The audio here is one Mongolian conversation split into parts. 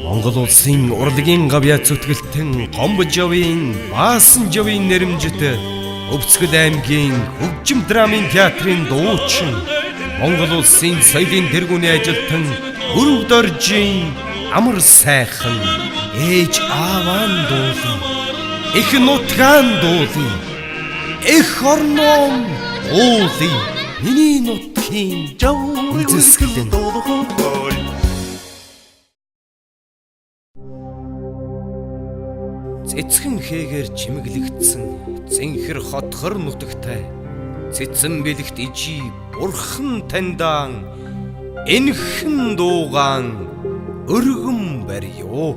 Монгол улсын урлагийн гавьяа зүтгэлтэн Гомбожовын Баасан жовын нэрэмжит Өвцгөл аймгийн хөгжим драмын театрын дуучин Монгол улсын соёлын тэргүүний ажилтан Өрөв доржийн амар сайхан ээж ааван дуулан их нутгаан дуулан их орнон уулын миний нутгийн жаврын зэсгэлэн цэцхэн хээгэр чимэглэгдсэн зэнхэр хотхор нутагтай цэцэн бэлэгт ижи бурхан таньдаан энхэн дуугаан өргөн барьё.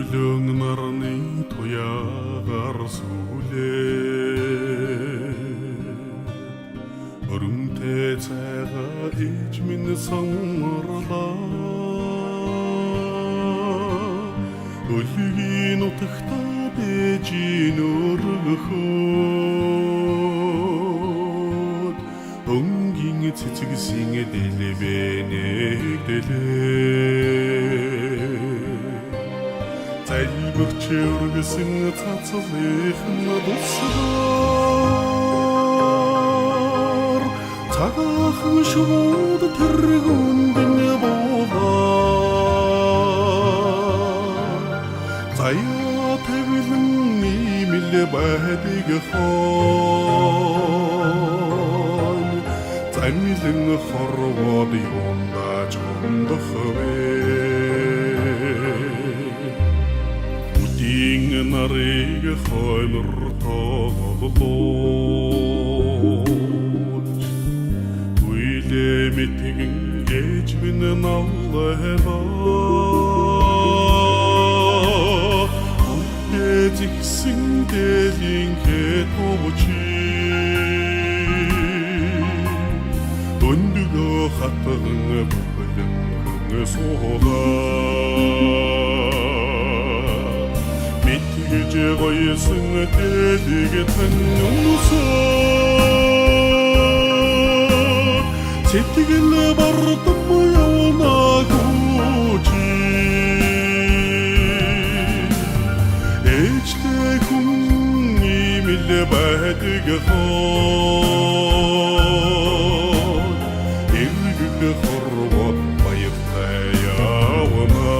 Өглөн нарны туяагаар сүлээ өрөмтэй цайгаа иж минь сонголоо Өлгийн нутагтаа бэжин өргөхөд өнгийн цэцэгсийн дэлбэнэгдэлээ Зайлбагч өргөсөн цацлын дусгаар цагаахан шууд тэргүүнд болоо Заяа тэвлэн имэл байдаг хон Замилэн хорвоод юундаж хондохвэ Үдийн нарыг хоймор тоглож Үйлээ мэтгэн гэж минь навлаа Зиксэн дэлийн хэтовчи Өндөгөө хатган бүхлэн суулаа Мэдгэж гоёсэн дэлийг таньнусаа Сэтгэл бардам явнаг Ээжтэй хүн имэл байдаг хон Эргэг хорвоод баяртай явна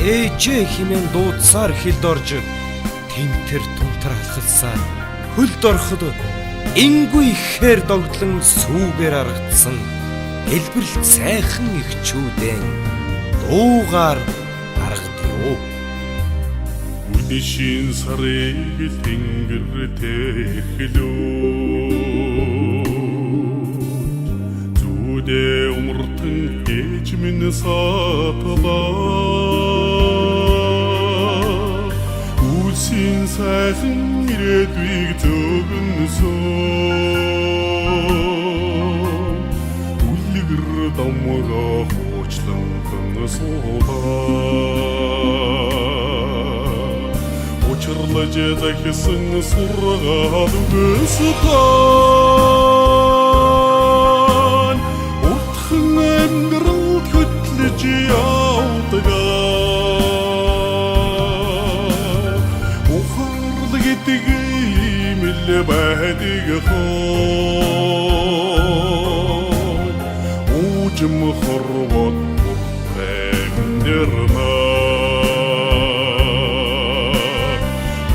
Ээжээ хэмээн дуудсаар хэлд орж тэмтэр тунтар алхалсаар хөлд ороход энгүй ихээр догтлон сүүгээр аргацсан элбэрэлт сайхан ихчүүдэн дуугаар аргадё. Үдшийн сарыг тэнгэртэй эхлүү Зүудээ умартан ээж минь саталаа Үсийн сайхан ирээдүйг зөгнөсөн Үлгэр дамгаа хуучлан хөнсуулаа Учирлаж захисан сургаад үгэстэн Утхан амьдрал хөтлөж явдагаа Имэл байдаг хон Уужим хорвоод бүртэмдэрнэ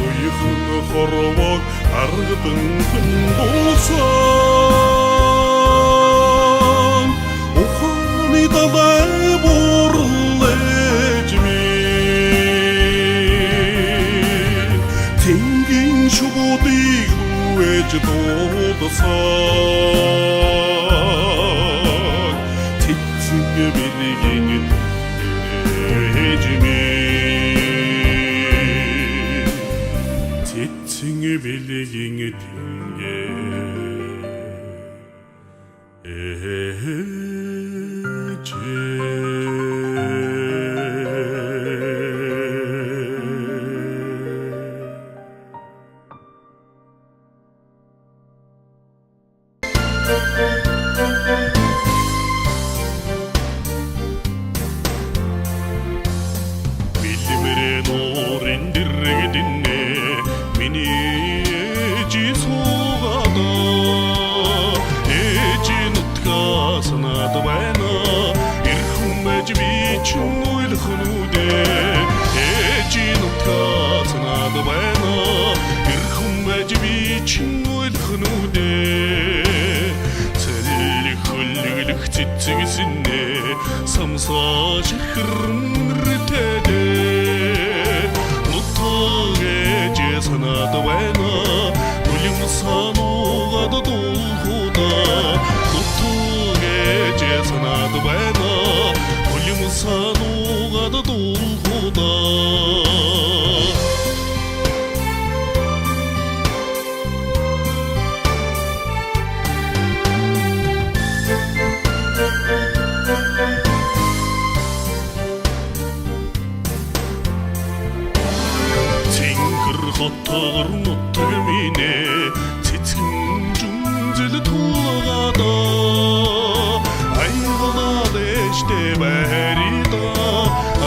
Уйхэн хорвоод аргадан хандуулсан Ухааны далай бурлаж минь Тэнгийн шуудыг үэж дуудсан Тэцэг бэлгийн ээж минь Милмирэн уурын дэрэгдэнэ миний ээжи суугаада ээжи нутгаа санаад байна эрхэм байж би чинь ойлгох нүдэ ээжи нутгаа санаад байна эрхэм байж би чинь ойлгох нүдэ цэлхөлөглөх цэцэгсэнэ самсаж хэрмэртэдэ нутгаа санаад байна үлэм сануугаад дуулахуда нутгаа санаад байна үлэм сануугаад дуулахуда хотор нутаг минь цэцгэн жүнзэл тугаада айгалаад эштэй байрида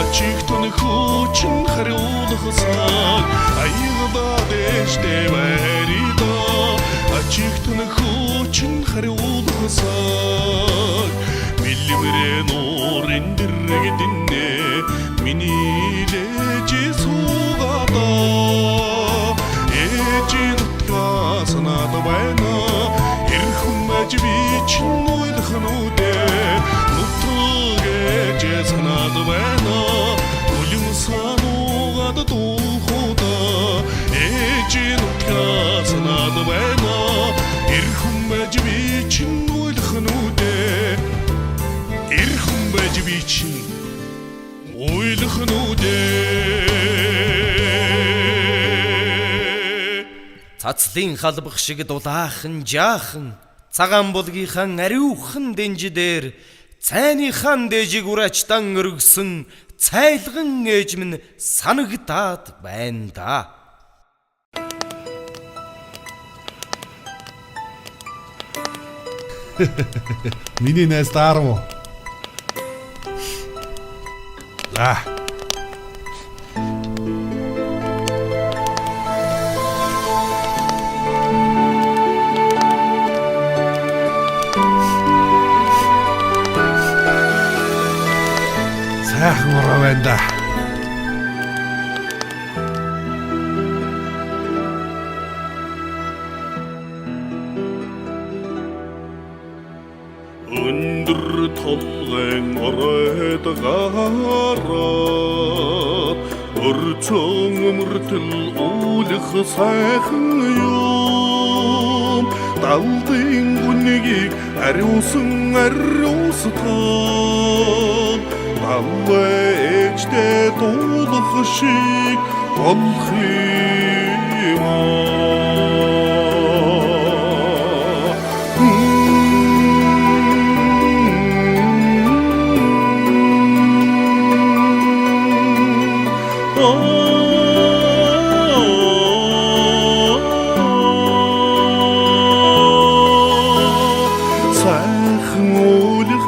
ачигтэн хүчин хариулахсаа айгалаад эштэй байрида ачигтэн хүчин хариулахсаа милмирэн уурын дэрэгдэнэ миний ээжи суугаада санаад байна эрхэм байж би чинь ойлгох нүдэ нутгаа санаад байна үлэм сануугаад дуулахуда ээжи нутгаа санаад байна эрхэм байж би чинь ойлгох нүдэ эрхэм байж би чинь ойлгох нүдэ Цацлын халбах шиг дулаахан жаахан цагаан булгийнхаа ариухан дэнжидээр цайныхан дэжиг ураачтан өргсөн цайлган ээж минь санагдаад байна да. Миний найз даарав. Сайхан ураа байна да. Өндөр толгойн оройд гараад өрцөн өмөртөл үүлэх сайхан юм далдын гүнгийг ариусан ариустай Ээжтэй дуулах шиг болох юм сайхан уулах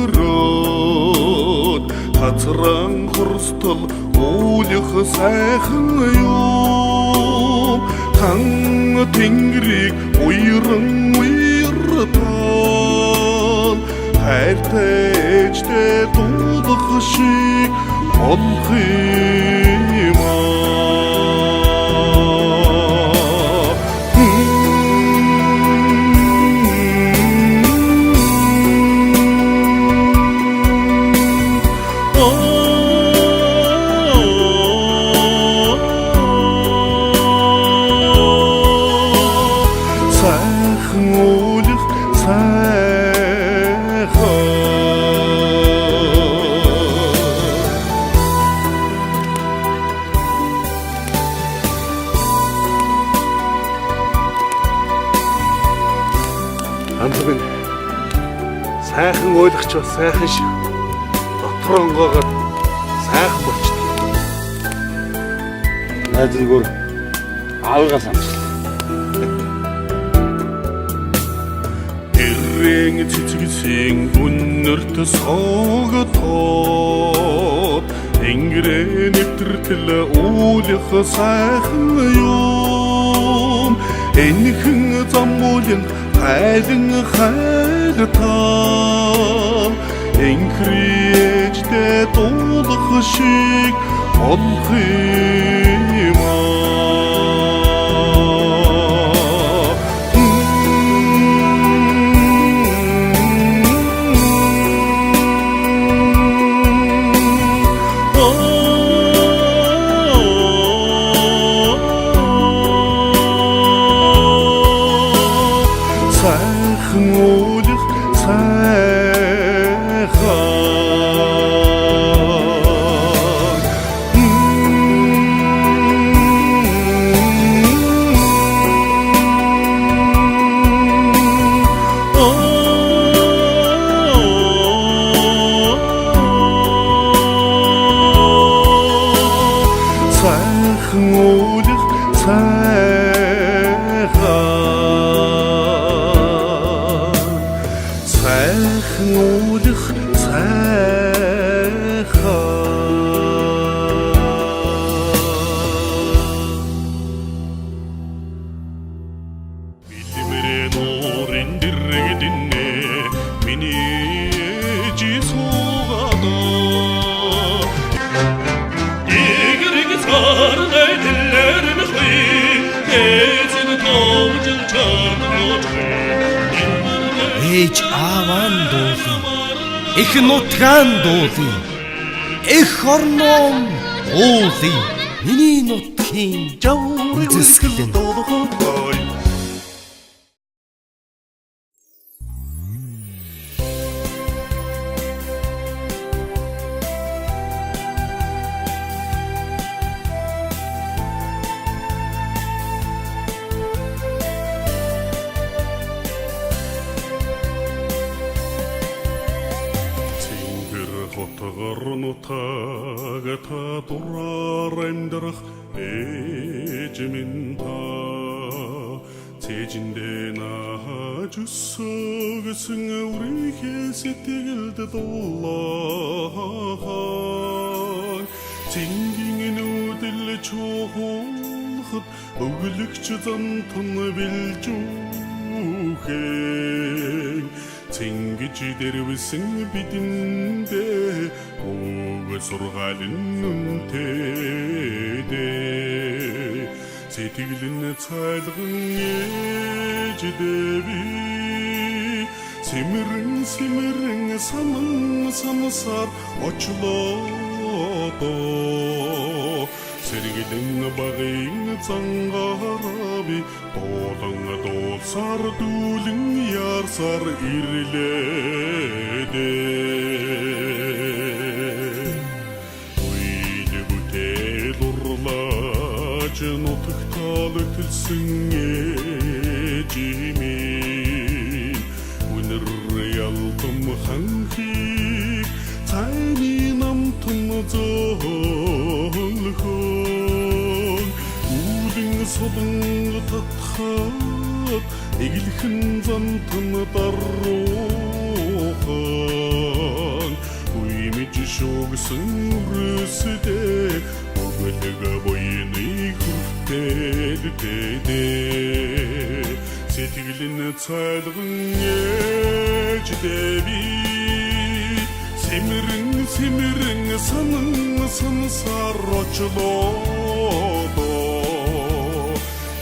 сөхрөөд хацран хурстал уулах сайхан юм хан тэнгэрийг уйран уйртал хайртай ээжтэй дуулах шиг болох юм Амбаг нь сайхан ойлгоч бас сайхан шиг дотор онгоогоор сайхан болчихсон. Найз зүгээр аавыгаа санаж. Тэнгэрийн цэцгсийн үнэрт соготоод Тэнгэрийн нэвтртэл үүлэх сайхан юм Энэхэн заммуулын хайлан хайлтаа Энхрээжтэй дуулах шиг болох юм Ээж ааван дуулын их нутгаан дуулын их орнон уулын миний нутгийн үзэсгэлэн Хотгорнутага та дураар амьдрах ээж минь та цэжиндээ нааж өсөөгсөн үрийнхээ сэтгэлд дулаан цэнгийн нүдэл чухалхад өглөгч зантан бэлжүүхэн Цэнгэж дэрвсэн бидэндээ Уг сургаалын үнтэдээ Сэтгэлэн цайлган ээждэви Симэрэн санасаар очлоо Сэргэлэн багын цангараби Дуулан дуулсаар дүүлэн ярсаар ирлээдээ Уйд бүтээл урлаач нутагтаал төлсөн ээжимийн Үнэр ялдам ханхийг цайны намтан зөөлхөн Үүлэн содан татхад Эглхэн зантан даруухан Уймэж шугсан үрсдээ Өгөлөг бойны хүртэлдээ Сэтгэлэн цайлган ээждэви Симэрэн санасаар очлоо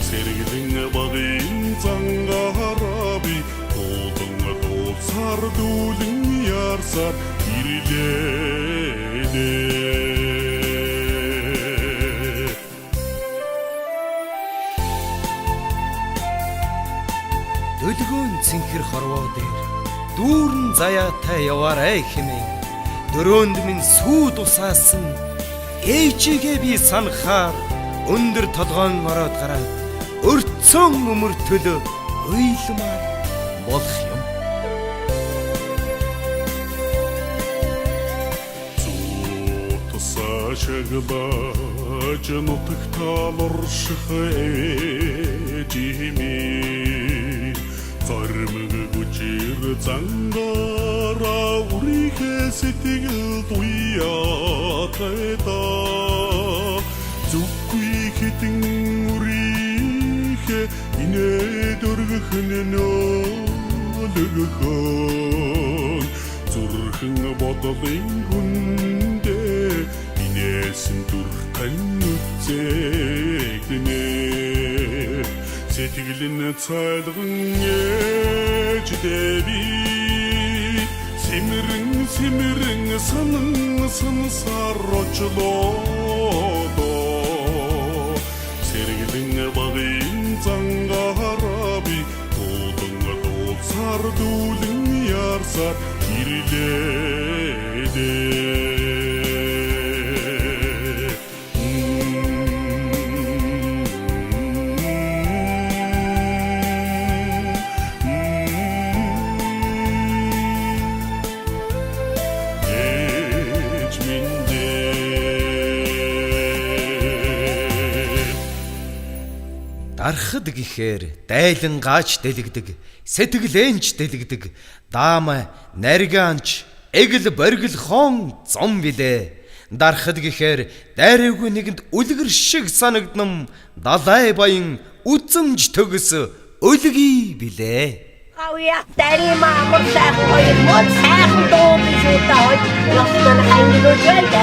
Сэргэлэн багын зангараби Дуулан дуулсаар дүүлэн ярсаар ирлээдээ Дөлгөөн цэнхэр хорвоо дээр дүүрэн заяатай яваарай хэмээн дөрөөнд минь сүүд усаасан ээжигээ би санахаар өндөр толгоон ороод гараад өрцөн өмөр төлөө уйлмаар болох юм. Зуутсаа шагбааж нутагтаал орших ээжими Зармэг гүчир Зангаараа үрийнхээ сэтгэл туяатайда зүггүй хитэн үрийнхээ инээд өргөхн нөлгөхөн зүрхэн бодлын хүндээ инээсэн дүрхэн үцэгдэнэ сэтгэлэн цайлган ээждээ би Симэрэн сансар очлоо Сэргэлэн багын зангаараа би дууцар дүүлэн ярсаар ирлээ Дархад гэхээр дайлан гааж дэлгдэг, сэтгэлэнч дэлгдэг, даама наргаанч, эгэл боргил хон зом билээ. Дархад гэхээр дайраагүй нэгэнд үлгэр шиг санагдном, далай баян үзэмж төгс өлгий билээ. Гавья тари маамар сайхан хоёр мод сайхан дуу биш удаа хоёр лоснон хангилж байна.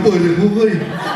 Более.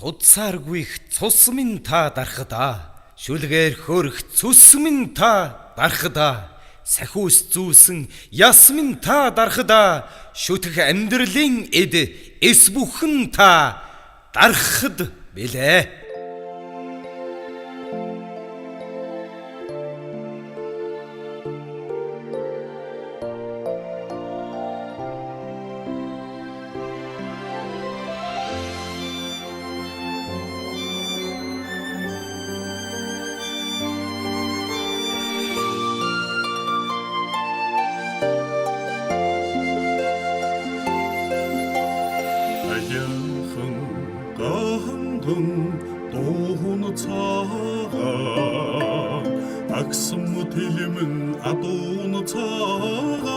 Судсааргүйх цус минь та дархадаа. Шүлгээр хөрөх цус минь та дархадаа. сахиус зүүсэн ясмин та дарахда шүтэх амьдралын эд эс бүхэн та дарахд билээ. 도훈 차가 악성 틀림은 아도는 차가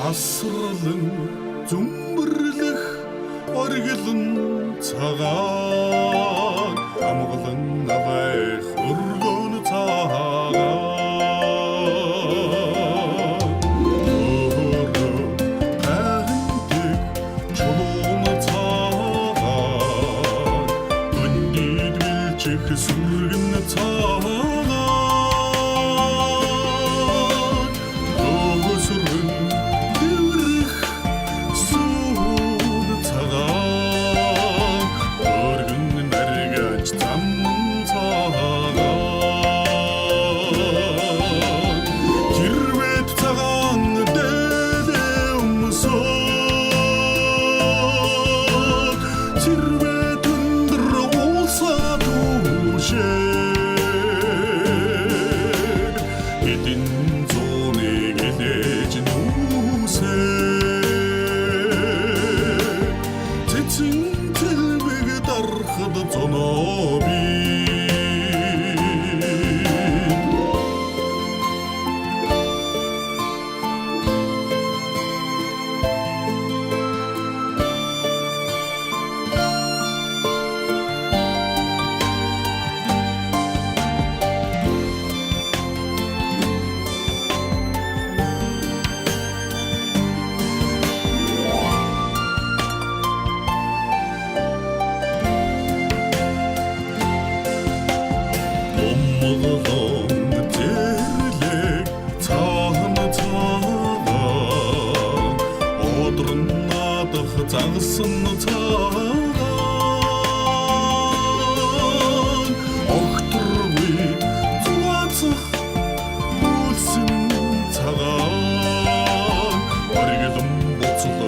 아스르는 좀브르르 어리길은 차가 아무것은 나바에 흐르는 차가 그 술근 차가 그 술은 뜨르르 쏘는 차가 어른 날가 잡는 차가 길외 차가 내대 무서 길외 든들어 오사 이딘 손에 내진 우세 대칭 텔베게 따르하다 전업이 엄마가 제일렉 차나 차가 어들은 나다 장슨 차가 억들위 좋아서 웃음 차가 어리게도 못쓰다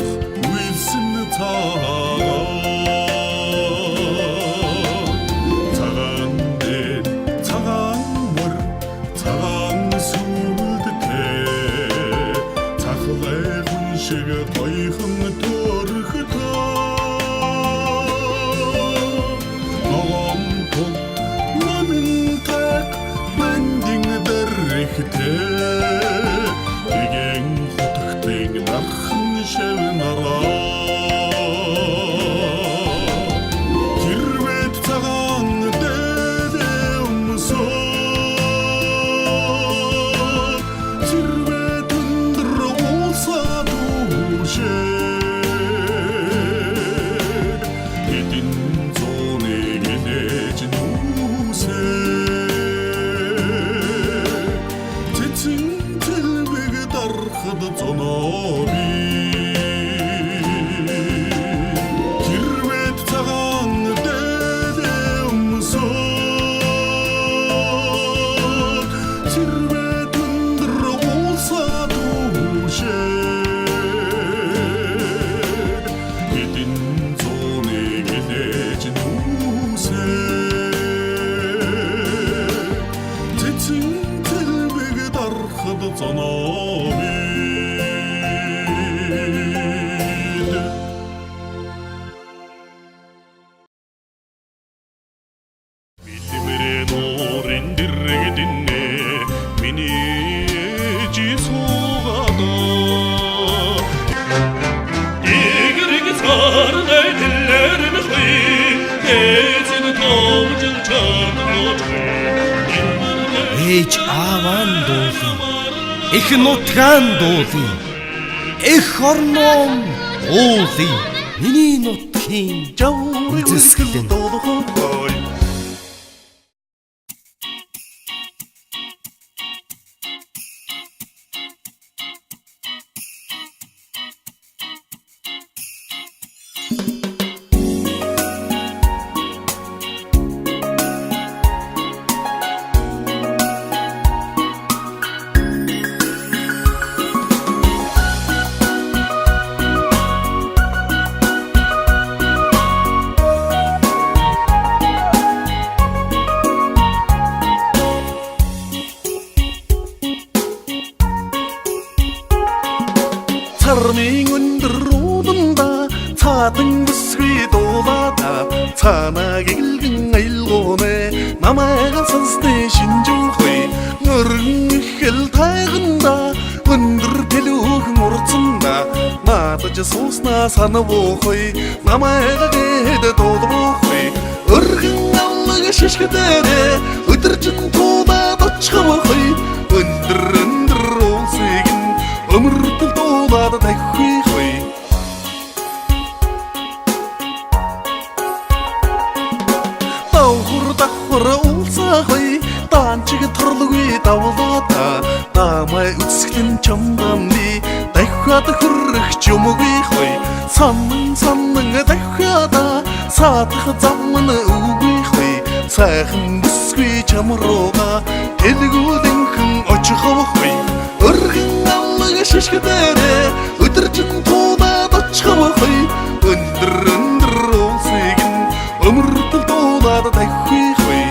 위심 차가 시가 거의 흥 도르흐다 너엄폭 나는 탁 만딩 더르흐다 이갱 호탁땡 나흥 쉐나라 길외 차간 데데 음소 길외 든들어 오사 이딘 손에 내진 우세 대칭 텔베게 따르하다 전업이 길외 차간 데데 음소 길외 든들어 오사 도시 이딘 손에 내진 우세 대칭 텔베게 따르하다 전업이 밀리미레 노랜디르게 딘네 미니 지소가다 ээж ааван дуулан их нутгаан дуулан их орноо уулын миний нутгийн үзэсгэлэн Sarming underudunda Taatın büsgü dolada Sana gelgin aylgone Namaga sazdı şinjuhoy Ngörgün ükhel taygında Undur peluğun ortsunda Natıcı sosna sana bohoy Namaga gede dolu bohoy Örgün allığı şişkedere Ödürcün tuğda doçka bohoy Undur ol segin Ömür tül dolada dayhuy hoy Dağır olsa hoy Dançıgı torluğu davulada Damay ütsüklün çamdanlı Dayhuada hırrık çomuğu hoy Sanның dayhuada Satığı zammını uğu hoy Sağın büsgü çamroğa Telgüden hın açığı hoy Örgün allığı şişkedere Ödürcün tuğda doçka hoy Undur ol segin Ömür tül dolada dayhuy hoy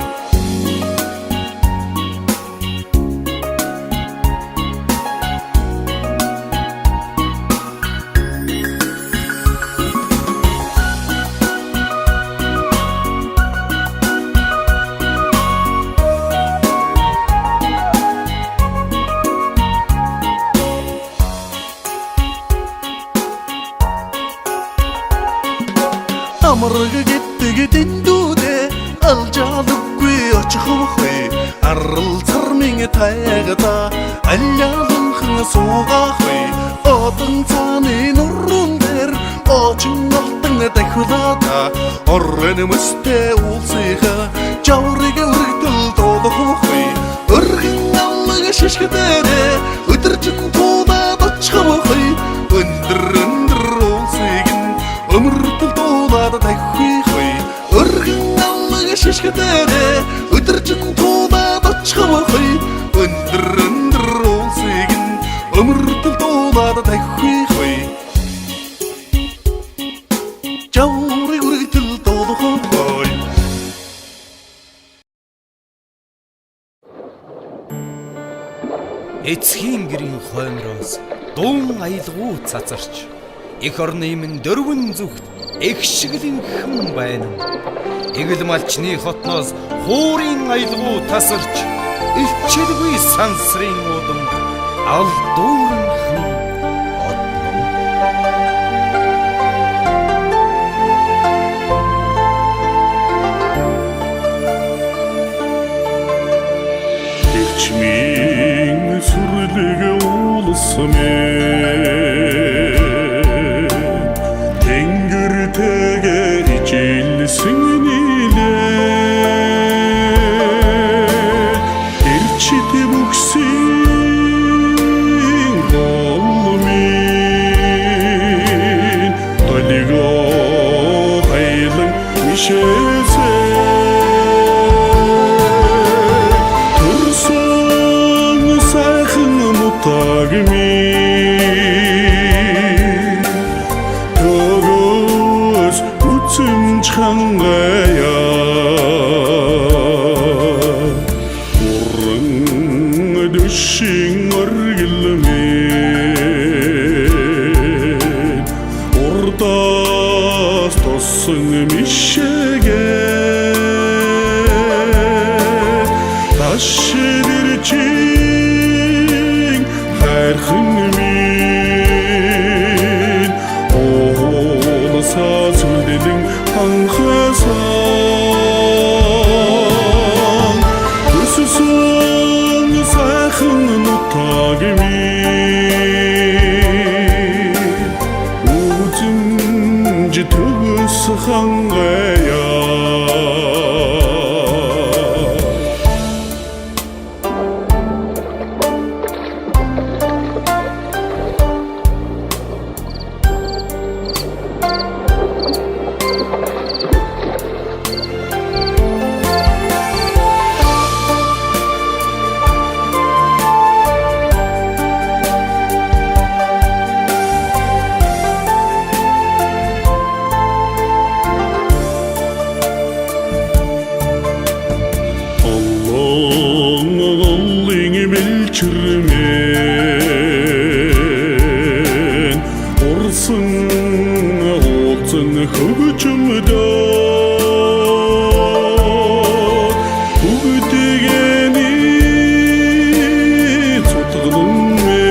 Amırgı gittigi dindude Alcalıgı açığı hoy Arıl sarmini taygıda Alyalın hını soğuğa hoy Odun tani nurrun der Oçun altını dayhulada Orrenimizde olsıға Javrige urgdıl dolu hoy Örgün allığı şişkedere Ödürcün tuğda doçka hoy Undur ol segin Ömür tül dolada dayhuy hoy Örgün allığı şişkedere Ödürcün tuğda doçka hoy Undur ol segin Ömür tül dolada dayhuy hoy Jawri urgdıl dolu hoy Эцгийн гэрийн хоймроос дуун аялгуу цацарч Эх орны минь дөрвөн зүгт эх шиглэн хэн байна. Эгэл малчны хотноос хуурын аялгуу тасарч илчилгүй сансрын удам алдуурын хэн одно. Эрчмийн сүрлэгэ улсмээ Тэнгэр ичилсэн нилээ Эрчит бүксийн голмын Толиго хайлан мишээсээ Турсан сайхан мутагмын Төгөөс үцэмж хангая Уран дөшин оргилмэн Урдаас тосын мишэгэ Ташдирчин хайрхан минь Оолсаа сүлдэлэн ханхасан Өссөн сайхан нутаг минь Үзэмж төгс хангая хөгжмөд бүгдгний цутгалан мэн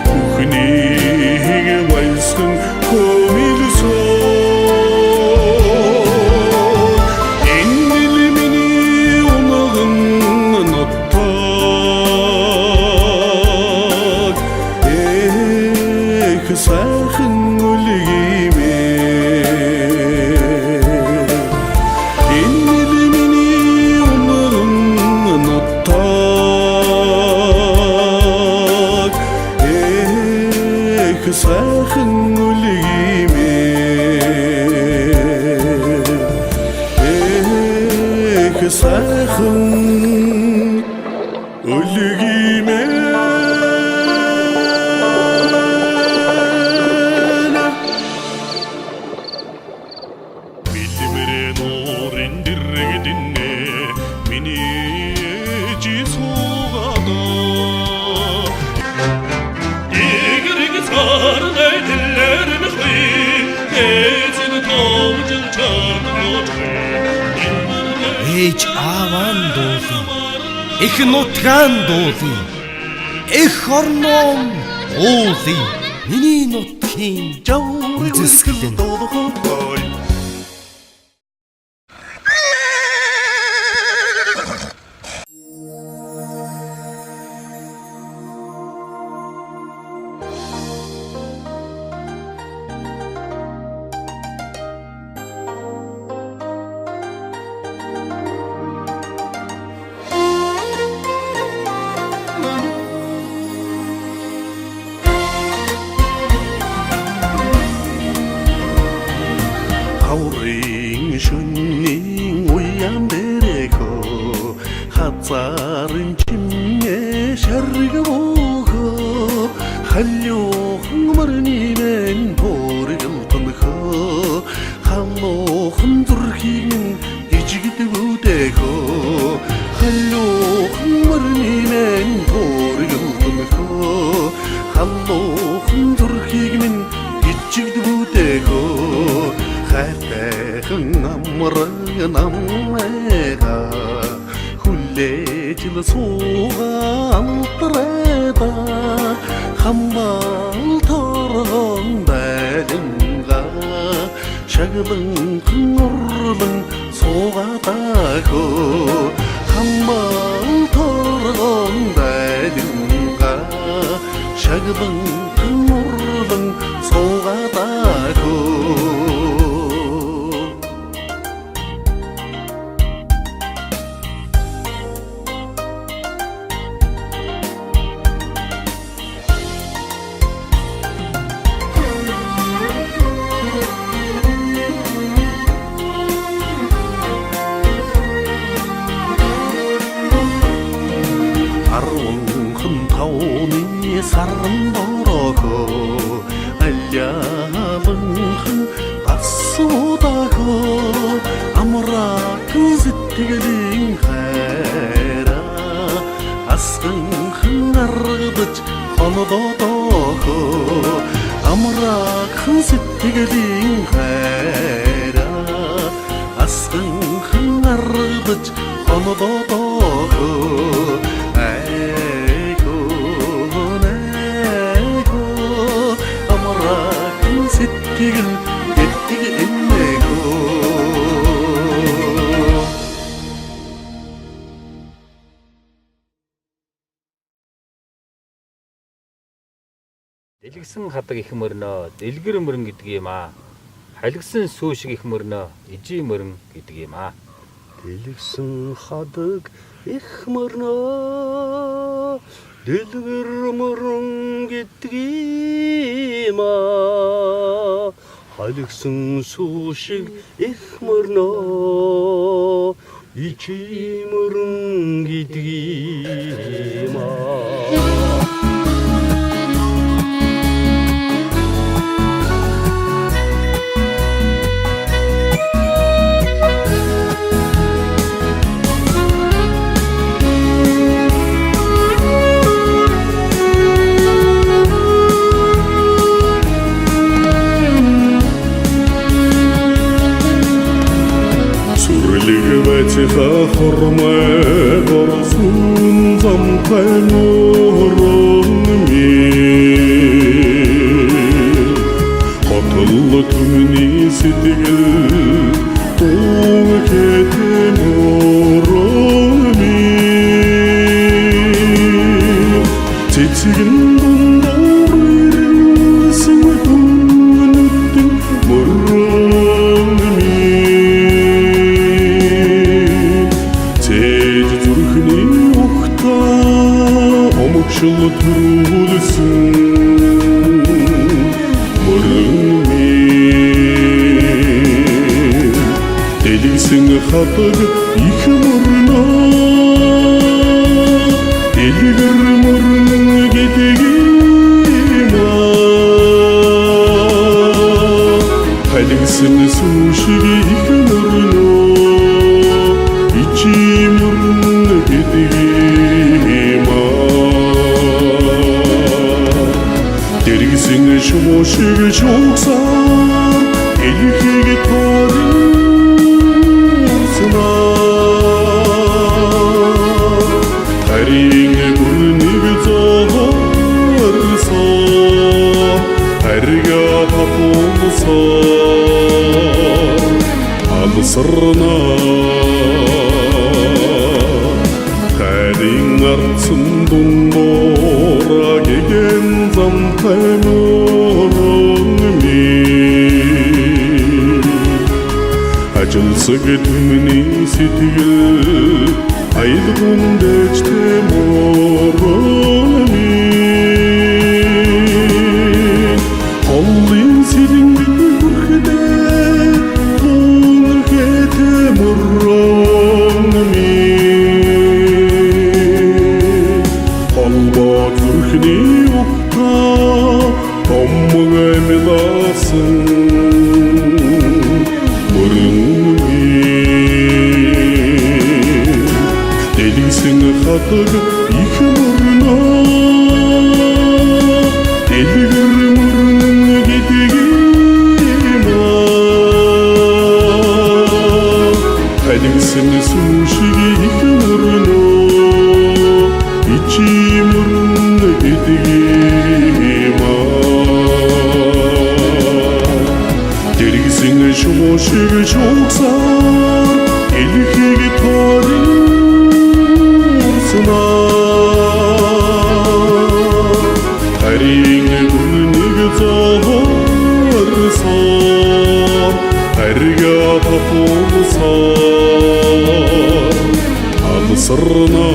бүхнийг баясган хөмөлсөн энэ л миний унаган ноттог эх сайхан сайхан үлгиймээ эх сайхан үлгиймээ билмэрэн уурын дэрэгдэнэ миний жисуугада ээж ааван дуулын их нутгаан дуулын их орном уулын миний нутгийн үзэсгэлэн Аурын шөнийн уян дээрeko хазарын чимээ шарг бөөгөө халиухан мөрниймэн боргалтонхоо хамуухан зүрхийн ижигдвүдэхөө халиухан мөрниймэн боргалтонхоо хамуухан зүрхийн ижигдвүдэхөө хайртайхан амран аммайга хүлээж л суугаан трэда хамбал торгон байлинга шаглан хурдан суугаатахөө хамбал торгон байлинга шаглан хурдан суугаатахөө тауны саран борохоо аляланхан тассуудахоо амракын сэтгэлийн хайра асганхан аргадж хонодоохоо амракын сэтгэлийн хайра асганхан аргадж хонодоохоо сэтгэл этгэг энээгөө дэлгсэн хадаг их мөрнө дэлгэр мөрөн гэдэг юм аа. Халигсан сүүшиг их мөрнө ижи мөрөн гэдэг юм аа. дэлгсэн хадаг их мөрнө дэлгэр мөрөн гэдэг юм аа. Халигсан сүүшиг их мөрнө ижи мөрөн гэдэг юм аа. хормай горсун замтай морон мен хотылы түмни сэтгэл туг кетем орон мен цэцгэн дундор ирсэн түнүттэн морон мен цэж зүрхний ухта омогшил төрүүлсэн Дэлгсэн хатаг их мөрнө Дэлгэр мөрн гэдгийма Дэлгсэн сүшиг их мөрнө Ичи мөрн гэдгийма Дэлгсэн шуушиг шугсаар Элхийг торин Харин гүрнийг зоорсоо харга хапуусоо алсарна харин арцсан дундуура гэгэн замтай морон мен Ажилсаг түмний сэтгэл Айлгун дэжтэй морон мен Холлын сэлэнгэл бүрхдээ Тунг хэтэй морон мен Холбоо зүрхний ухта Томмог аймиласан Дэлгсэн хатаг их мөрнө Дэлгэр мөрн гэдгийма Дэлгсэн сүшиг их мөрнө Ичи мөрн гэдгийма Дэлгсэн шуушиг шугсаар Элхийг торин Харин гүрнийг зоорсоо харга хапуусоо алсарна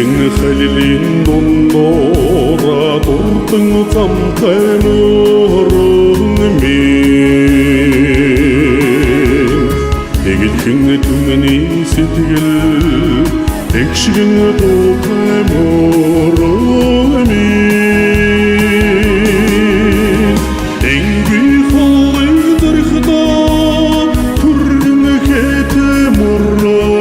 Хэн халилын дундуура дурдан замтай морон мен Эгэлхэн түмний сэтгэл Тэгшгэн дуутай морон мен Энгүй холын дэрхдо Түргэн хэтэй морон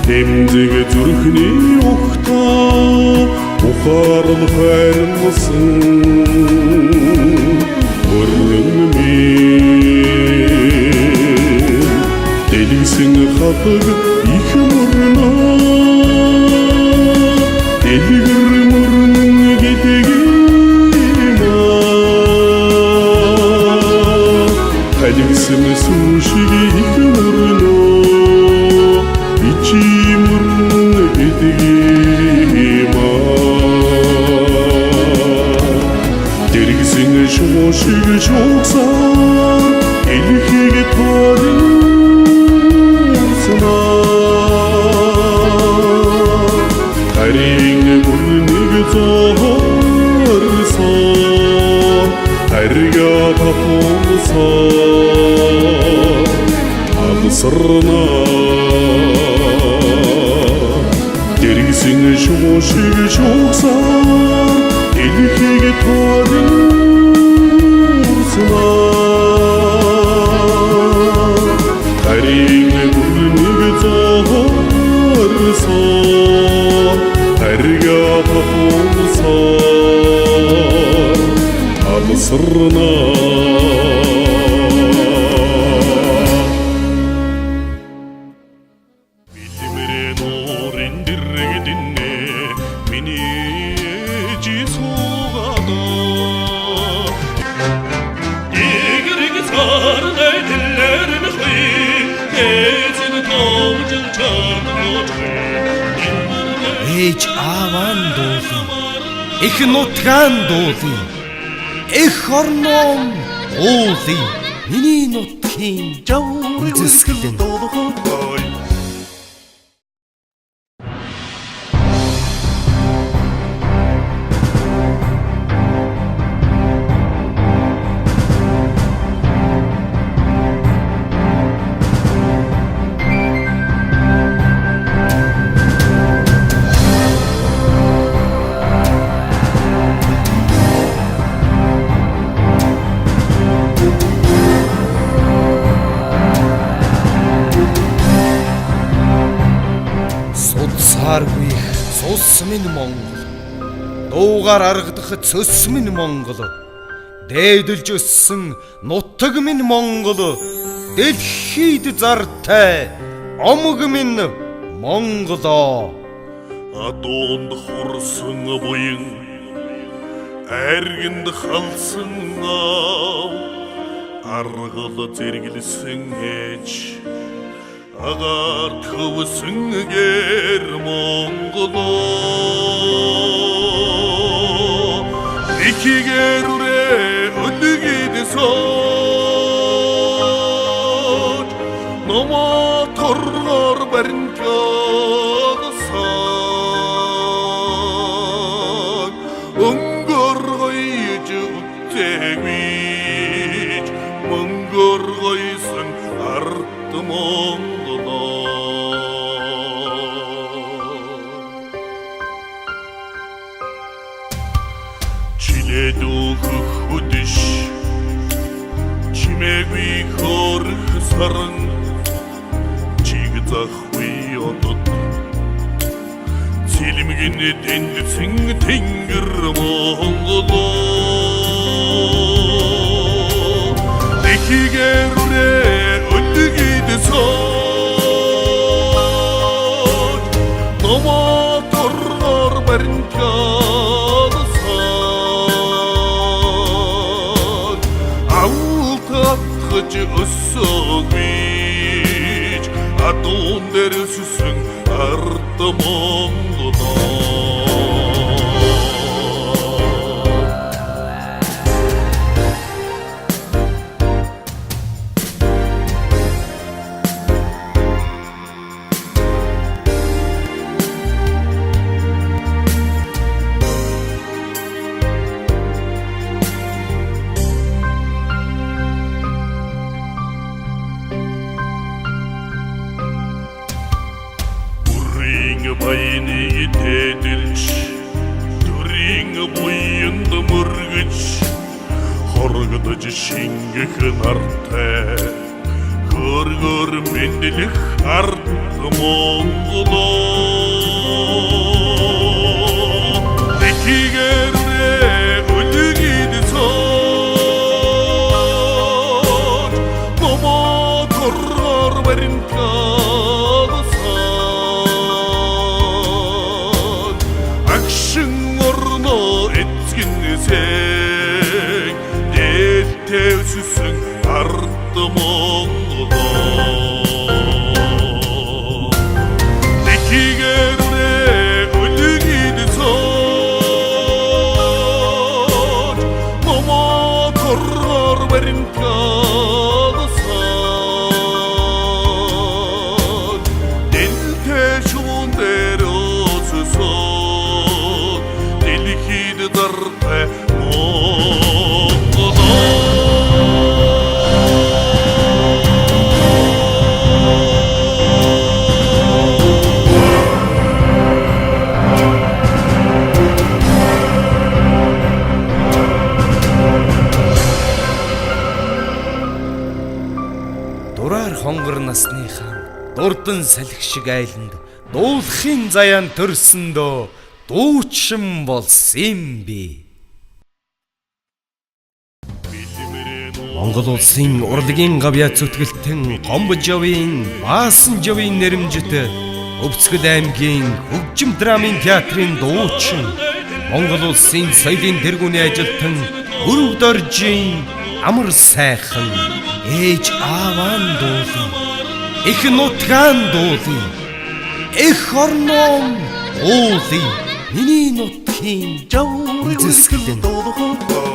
Эмзэг зүрхний ухта Ухаарл хайрмасан Мөрөн мен Дэлгсэн хатаг их мөрнө Дэлгэр мөрн гэдгийма Дэлгсэн сүшиг их мөрнө Ичи мөрн гэдгийма Дэлгсэн шуушиг шугсаар Элхийг торин Харин гүрнийг зоорсоо харга хапуусоо алсарна дэргэсэн шуушиг шугсаар дэлхийг тоодын урснаа харийг бүрнийг зоорсон харга пахуусаар алсарнаа Ээж ааван дуулын их нутгаан дуулын их орном уулын миний нутгийн жав үзэсгэлэн Судсааргүй цус минь Монгол дуугаар аргадах цөс минь Монгол дээдэлж өссөн нутаг минь Монгол дэлхийд зартай омог минь Монголоо адуунд хурсан буян аргинд халсан аргал зэрэглэсэн ээж агаар төвсөн гэр Монголоо ихигэрүрэ өдөгийдсөөд номоо торгоор баринчаадсан өнгөр гойж үтэгвич мөнгөр гойсон арт Монголоо чилэдүүх хөдөш чимээгүй хөрх саран чиг захгүй одод цилмгэн дэндсэн тэнгэр Монголоо ихигэрүрэ өдөгийдсөөд номоо торгоор баринчаадсан алтатгаж өссөөгвич адуун дээр сүсэн ард Монголоо Bayını dedilç, during buyund murgıç, horgıdıcı şingıkın arte, gör mendilik art Mongolo. Ekigere ölü gidson, noma torgar verin Tevsüsün arttı Monголоо Ekigere ölü gidson Noma torgar verin kalsan Delte şun derosüson Delikid darpe Monголоо насныхан дурдан салхи шиг айланд дуулахын заяан төрсөндөө дуучин болсон би. Монгол улсын урлагийн гавьяа зүтгэлтэн Гомбо Жовын Баасан Жовын нэрэмжит Өвцгөл аймгийн хөгжим драмын театрын дуучин Монгол улсын соёлын тэргүүний ажилтан Өрөв Доржийн амар сайхан ээж ааван дуулан их нутгаан дуулан их орнон уулын миний нутгийн жаврын дуулах